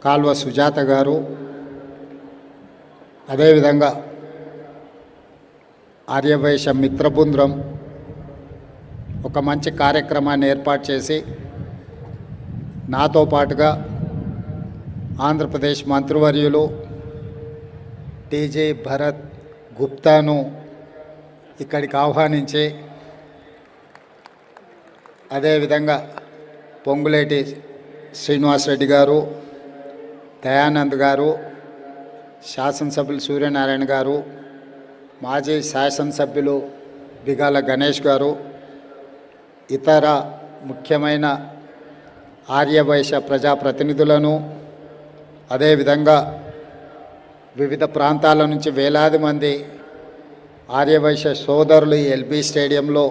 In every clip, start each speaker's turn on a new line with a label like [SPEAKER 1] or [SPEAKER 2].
[SPEAKER 1] కాల్వ సుజాత గారు, అదేవిధంగా ఆర్యవైశ్య మిత్రబృందం ఒక మంచి కార్యక్రమాన్ని ఏర్పాటు చేసి నాతో పాటుగా ఆంధ్రప్రదేశ్ మంత్రివర్యులు టీజీ భరత్ గుప్తాను ఇక్కడికి ఆహ్వానించి, అదేవిధంగా పొంగులేటి శ్రీనివాసరెడ్డి గారు, దయానంద్ గారు, శాసనసభ్యులు సూర్యనారాయణ గారు, మాజీ శాసనసభ్యులు బిగాల గణేష్ గారు, ఇతర ముఖ్యమైన ఆర్యవైశ్య ప్రజాప్రతినిధులను, అదేవిధంగా వివిధ ప్రాంతాల నుంచి వేలాది మంది ఆర్యవైశ్య సోదరులు ఎల్బీ స్టేడియంలో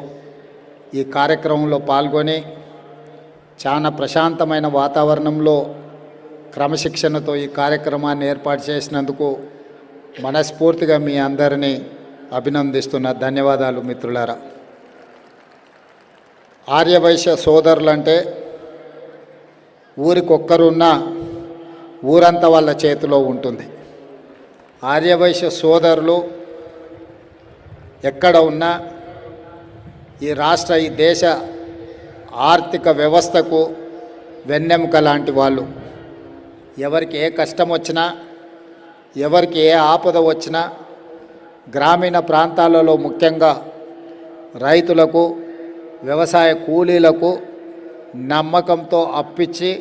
[SPEAKER 1] ఈ కార్యక్రమంలో పాల్గొని చాలా ప్రశాంతమైన వాతావరణంలో క్రమశిక్షణతో ఈ కార్యక్రమాన్ని ఏర్పాటు చేసినందుకు మనస్ఫూర్తిగా మీ అందరినీ అభినందిస్తున్న. ధన్యవాదాలు మిత్రులారా. ఆర్యవైశ్య సోదరులంటే ఊరికొక్కరున్నా ఊరంతా వాళ్ళ చేతిలో ఉంటుంది. ఆర్యవైశ్య సోదరులు ఎక్కడ ఉన్నా ఈ రాష్ట్ర, ఈ దేశ ఆర్థిక వ్యవస్థకు వెన్నెముక లాంటి వాళ్ళు. ఎవరికి ఏ కష్టం వచ్చినా, ఎవరికి ఏ ఆపద వచ్చినా గ్రామీణ ప్రాంతాలలో ముఖ్యంగా రైతులకు, వ్యవసాయ కూలీలకు నమ్మకంతో అప్పిచ్చి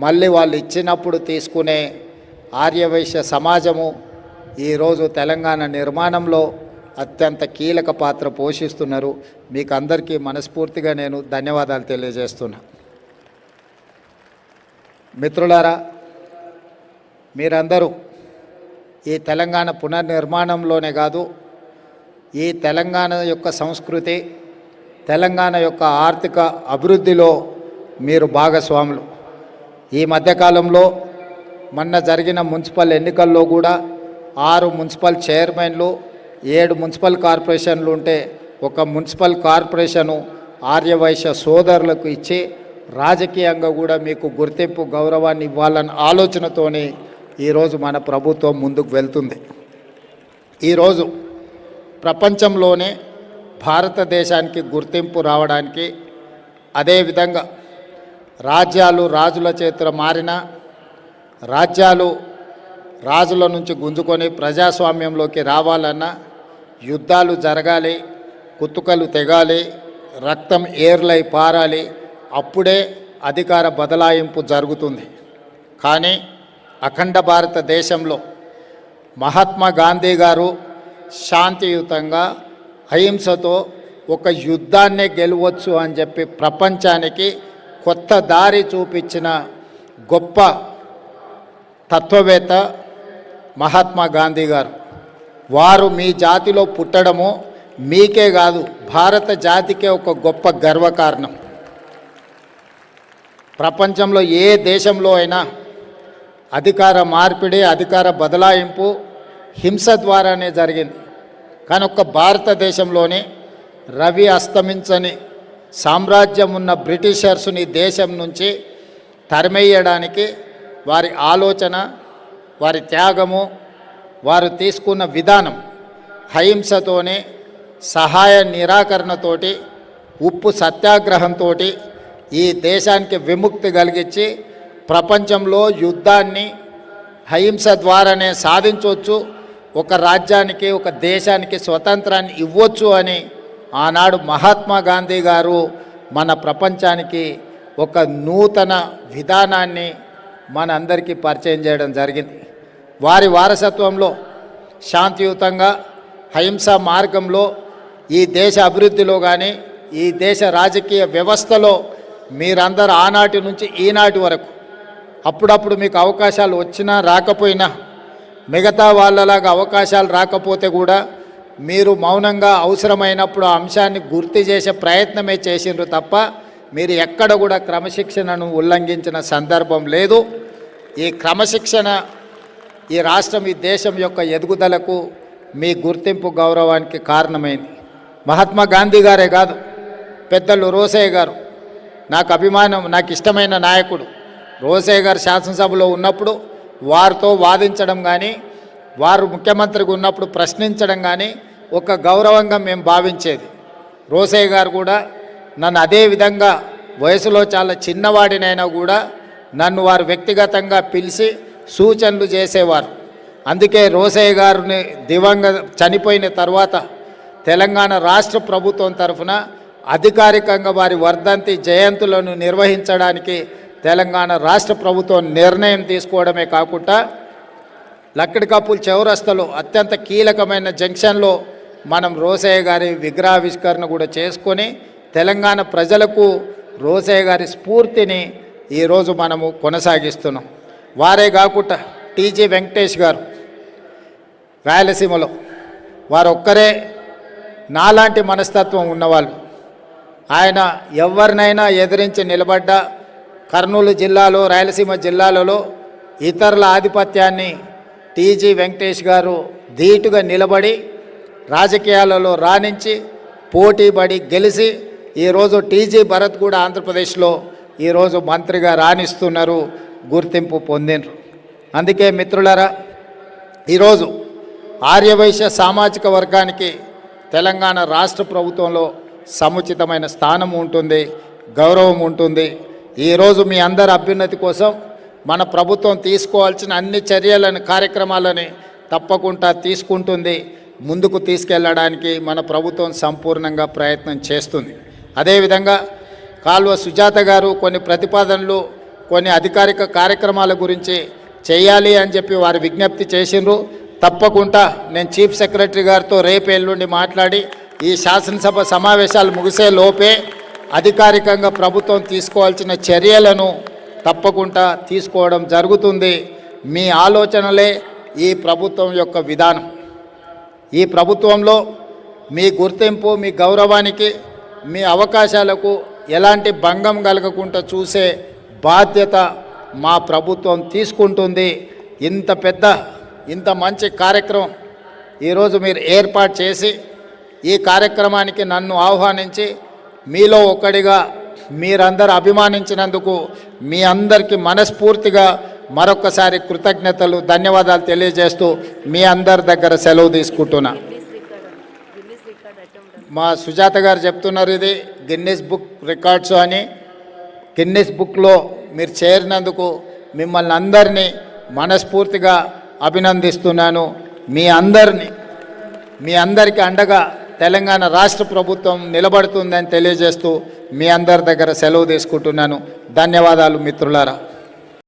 [SPEAKER 1] మళ్ళీ వాళ్ళు ఇచ్చినప్పుడు తీసుకునే ఆర్యవైశ్య సమాజము ఈరోజు తెలంగాణ నిర్మాణంలో అత్యంత కీలక పాత్ర పోషిస్తున్నారు. మీకు అందరికీ మనస్ఫూర్తిగా నేను ధన్యవాదాలు తెలియజేస్తున్నా. మిత్రులారా, మీరందరూ ఈ తెలంగాణ పునర్నిర్మాణంలోనే కాదు, ఈ తెలంగాణ యొక్క సంస్కృతి, తెలంగాణ యొక్క ఆర్థిక అభివృద్ధిలో మీరు భాగస్వాములు. ఈ మధ్యకాలంలో మొన్న జరిగిన మున్సిపల్ ఎన్నికల్లో కూడా 6 మున్సిపల్ చైర్మన్లు, 7 మున్సిపల్ కార్పొరేషన్లు ఉంటే ఒక మున్సిపల్ కార్పొరేషను ఆర్యవైశ్య సోదరులకు ఇచ్చి రాజకీయంగా కూడా మీకు గుర్తింపు, గౌరవాన్ని ఇవ్వాలన్న ఆలోచనతోని ఈరోజు మన ప్రభుత్వం ముందుకు వెళ్తుంది. ఈరోజు ప్రపంచంలోనే భారతదేశానికి గుర్తింపు రావడానికి, అదేవిధంగా రాజ్యాలు రాజుల చేతుల మారిన, రాజ్యాలు రాజుల నుంచి గుంజుకొని ప్రజాస్వామ్యంలోకి రావాలన్నా యుద్ధాలు జరగాలి, కుతుకలు తెగాలి, రక్తం ఏర్లై పారాలి, అప్పుడే అధికార బదలాయింపు జరుగుతుంది. కానీ అఖండ భారతదేశంలో మహాత్మా గాంధీ గారు శాంతియుతంగా అహింసతో ఒక యుద్ధాన్నే గెలవచ్చు అని చెప్పి ప్రపంచానికి కొత్త దారి చూపించిన గొప్ప తత్వవేత్త మహాత్మా గాంధీ గారు. వారు మీ జాతిలో పుట్టడము మీకే కాదు, భారత జాతికే ఒక గొప్ప గర్వకారణం. ప్రపంచంలో ఏ దేశంలో అయినా అధికార మార్పిడి, అధికార బదలాయింపు హింస ద్వారానే జరిగింది. కానీ ఒక్క భారతదేశంలోనే రవి అస్తమించని సామ్రాజ్యం ఉన్న బ్రిటిషర్స్ని దేశం నుంచి తరిమేయడానికి వారి ఆలోచన, వారి త్యాగము, వారు తీసుకున్న విధానం అహింసతోనే, సహాయ నిరాకరణతోటి, ఉప్పు సత్యాగ్రహంతో ఈ దేశానికి విముక్తి కలిగించి ప్రపంచంలో యుద్ధాన్ని అహింస ద్వారానే సాధించవచ్చు, ఒక రాజ్యానికి, ఒక దేశానికి స్వతంత్రాన్ని ఇవ్వచ్చు అని ఆనాడు మహాత్మా గాంధీ గారు మన ప్రపంచానికి ఒక నూతన విధానాన్ని మనందరికీ పరిచయం చేయడం జరిగింది. వారి వారసత్వంలో శాంతియుతంగా అహింసా మార్గంలో ఈ దేశ అభివృద్ధిలో కానీ, ఈ దేశ రాజకీయ వ్యవస్థలో మీరందరూ ఆనాటి నుంచి ఈనాటి వరకు అప్పుడప్పుడు మీకు అవకాశాలు వచ్చినా రాకపోయినా, మిగతా వాళ్ళలాగా అవకాశాలు రాకపోతే కూడా మీరు మౌనంగా అవసరమైనప్పుడు ఆ అంశాన్ని గుర్తు చేసే ప్రయత్నమే చేసిండ్రు తప్ప మీరు ఎక్కడ కూడా క్రమశిక్షణను ఉల్లంఘించిన సందర్భం లేదు. ఈ క్రమశిక్షణ ఈ రాష్ట్రం, ఈ దేశం యొక్క ఎదుగుదలకు, మీ గుర్తింపు, గౌరవానికి కారణమైంది. మహాత్మా గాంధీ గారే కాదు, పెద్దలు రోసయ్య గారు నాకు అభిమానం, నాకు ఇష్టమైన నాయకుడు. రోసయ్య గారు శాసనసభలో ఉన్నప్పుడు వారితో వాదించడం కానీ వారు ముఖ్యమంత్రిగా ఉన్నప్పుడు ప్రశ్నించడం కానీ ఒక గౌరవంగా మేము భావించేది. రోసయ్య గారు కూడా నన్ను అదే విధంగా వయసులో చాలా చిన్నవాడినైనా కూడా నన్ను వారు వ్యక్తిగతంగా పిలిచి సూచనలు చేసేవారు. అందుకే రోసయ్య గారిని చనిపోయిన తర్వాత తెలంగాణ రాష్ట్ర ప్రభుత్వం తరఫున అధికారికంగా వారి వర్ధంతి జయంతులను నిర్వహించడానికి తెలంగాణ రాష్ట్ర ప్రభుత్వం నిర్ణయం తీసుకోవడమే కాకుండా లక్కడికప్పుల చౌరస్తాలో అత్యంత కీలకమైన జంక్షన్లో మనం రోసయ్య గారి విగ్రహావిష్కరణ కూడా చేసుకొని తెలంగాణ ప్రజలకు రోసయ్య గారి స్ఫూర్తిని ఈరోజు మనము కొనసాగిస్తున్నాం. వారే కాకుండా టీజీ వెంకటేష్ గారు రాయలసీమలో వారు ఒక్కరే నాలాంటి మనస్తత్వం ఉన్నవాళ్ళు. ఆయన ఎవరినైనా ఎదిరించి నిలబడ్డ కర్నూలు జిల్లాలో రాయలసీమ జిల్లాలలో ఇతరుల ఆధిపత్యాన్ని టీజీ వెంకటేష్ గారు ధీటుగా నిలబడి రాజకీయాలలో రాణించి పోటీపడి గెలిచి ఈరోజు టీజీ భరత్ కూడా ఆంధ్రప్రదేశ్లో ఈరోజు మంత్రిగా రాణిస్తున్నారు, గుర్తింపు పొందినరు. అందుకే మిత్రులారా, ఈరోజు ఆర్యవైశ్య సామాజిక వర్గానికి తెలంగాణ రాష్ట్ర ప్రభుత్వంలో సముచితమైన స్థానం ఉంటుంది, గౌరవం ఉంటుంది. ఈరోజు మీ అందరి అభ్యున్నతి కోసం మన ప్రభుత్వం తీసుకోవాల్సిన అన్ని చర్యలను కార్యక్రమాలని తప్పకుండా తీసుకుంటుంది. ముందుకు తీసుకెళ్ళడానికి మన ప్రభుత్వం సంపూర్ణంగా ప్రయత్నం చేస్తుంది. అదేవిధంగా కాల్వ సుజాత గారు కొన్ని ప్రతిపాదనలు కొన్ని అధికారిక కార్యక్రమాల గురించి చేయాలి అని చెప్పి వారు విజ్ఞప్తి చేసిండ్రు. తప్పకుండా నేను చీఫ్ సెక్రటరీ గారితో రేపు ఎల్లుండి మాట్లాడి ఈ శాసనసభ సమావేశాలు ముగిసే లోపే అధికారికంగా ప్రభుత్వం తీసుకోవాల్సిన చర్యలను తప్పకుండా తీసుకోవడం జరుగుతుంది. మీ ఆలోచనలే ఈ ప్రభుత్వం యొక్క విధానం. ఈ ప్రభుత్వంలో మీ గుర్తింపు, మీ గౌరవానికి, మీ అవకాశాలకు ఎలాంటి భంగం కలగకుండా చూసే బాధ్యత మా ప్రభుత్వం తీసుకుంటుంది. ఇంత మంచి కార్యక్రమం ఈరోజు మీరు ఏర్పాటు చేసి ఈ కార్యక్రమానికి నన్ను ఆహ్వానించి మీలో ఒక్కడిగా మీరందరూ అభిమానించినందుకు మీ అందరికీ మనస్ఫూర్తిగా మరొకసారి కృతజ్ఞతలు, ధన్యవాదాలు తెలియజేస్తూ మీ అందరి దగ్గర సెలవు తీసుకుంటున్నా. మా సుజాత గారు చెప్తున్నారు ఇది గిన్నిస్ బుక్ రికార్డ్స్ అని. గిన్నిస్ బుక్లో మీరు చేరినందుకు మిమ్మల్ని అందరినీ మనస్ఫూర్తిగా అభినందిస్తున్నాను. మీ అందరికీ అండగా తెలంగాణ రాష్ట్ర ప్రభుత్వం నిలబడుతుందని తెలియజేస్తూ మీ అందరి దగ్గర సెలవు తీసుకుంటున్నాను. ధన్యవాదాలు మిత్రులారా.